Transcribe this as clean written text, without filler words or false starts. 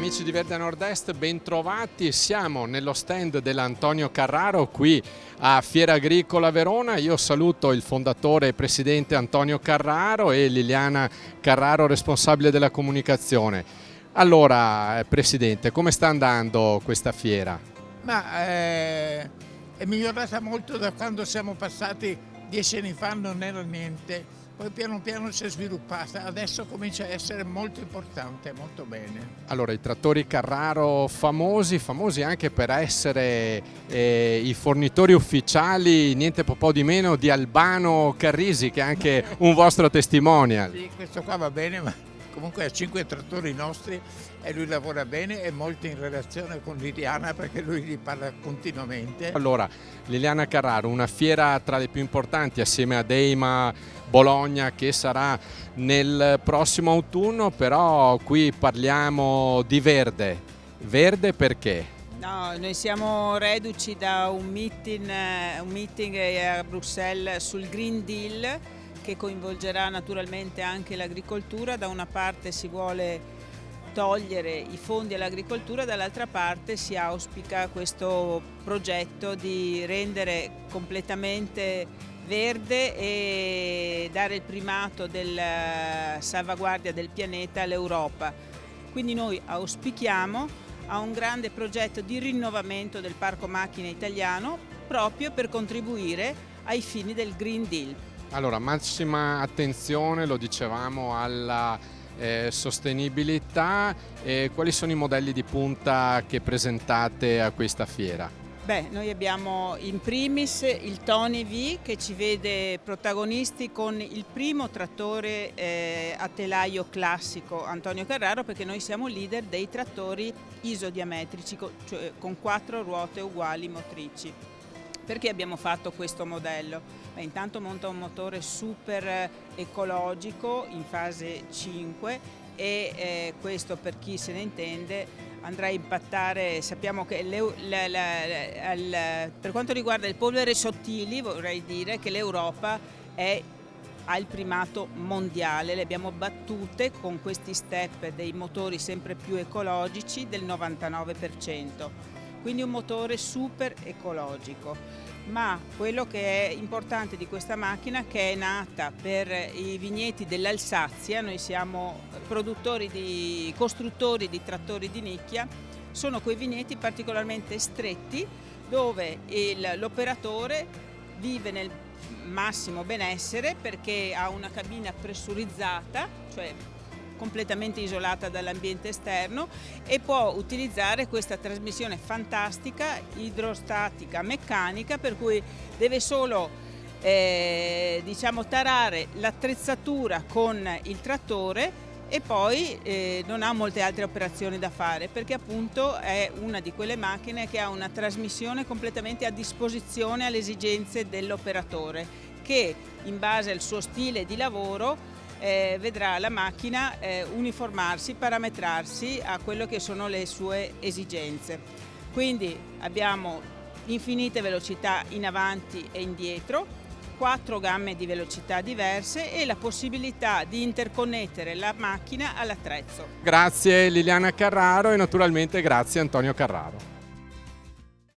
amici di Verde Nord-Est, bentrovati. Siamo nello stand dell'Antonio Carraro qui a Fiera Agricola Verona. Io saluto il fondatore e presidente Antonio Carraro e Liliana Carraro, responsabile della comunicazione. Allora, presidente, come sta andando questa fiera? È migliorata molto da quando siamo passati 10 anni fa, non era niente. Poi piano piano si è sviluppata, adesso comincia a essere molto importante, molto bene. Allora, i trattori Carraro famosi anche per essere i fornitori ufficiali, niente po' di meno, di Albano Carrisi, che è anche un vostro testimonial. Sì, questo qua va bene, ma comunque ha 5 trattori nostri e lui lavora bene e molto in relazione con Liliana perché lui gli parla continuamente. Allora, Liliana Carraro, una fiera tra le più importanti assieme a Deima Bologna che sarà nel prossimo autunno, però qui parliamo di verde. Verde perché? No, noi siamo reduci da un meeting a Bruxelles sul Green Deal che coinvolgerà naturalmente anche l'agricoltura. Da una parte si vuole togliere i fondi all'agricoltura, dall'altra parte si auspica questo progetto di rendere completamente verde e dare il primato della salvaguardia del pianeta all'Europa. Quindi noi auspichiamo a un grande progetto di rinnovamento del parco macchine italiano proprio per contribuire ai fini del Green Deal. Allora, massima attenzione, lo dicevamo, alla sostenibilità. Quali sono i modelli di punta che presentate a questa fiera? Noi abbiamo in primis il Tony V che ci vede protagonisti con il primo trattore a telaio classico Antonio Carraro, perché noi siamo leader dei trattori isodiametrici, cioè con 4 ruote uguali motrici. Perché abbiamo fatto questo modello? Intanto monta un motore super ecologico in fase 5 e questo, per chi se ne intende, andrà a impattare. Sappiamo che per quanto riguarda le polveri sottili, vorrei dire che l'Europa ha il primato mondiale, le abbiamo battute con questi step dei motori sempre più ecologici del 99%. Quindi un motore super ecologico. Ma quello che è importante di questa macchina, che è nata per i vigneti dell'Alsazia, noi siamo costruttori di trattori di nicchia, sono quei vigneti particolarmente stretti dove l'operatore vive nel massimo benessere perché ha una cabina pressurizzata, cioè completamente isolata dall'ambiente esterno, e può utilizzare questa trasmissione fantastica idrostatica meccanica, per cui deve solo tarare l'attrezzatura con il trattore e poi non ha molte altre operazioni da fare, perché appunto è una di quelle macchine che ha una trasmissione completamente a disposizione alle esigenze dell'operatore, che in base al suo stile di lavoro vedrà la macchina uniformarsi, parametrarsi a quello che sono le sue esigenze. Quindi abbiamo infinite velocità in avanti e indietro, 4 gamme di velocità diverse e la possibilità di interconnettere la macchina all'attrezzo. Grazie Liliana Carraro e naturalmente grazie Antonio Carraro.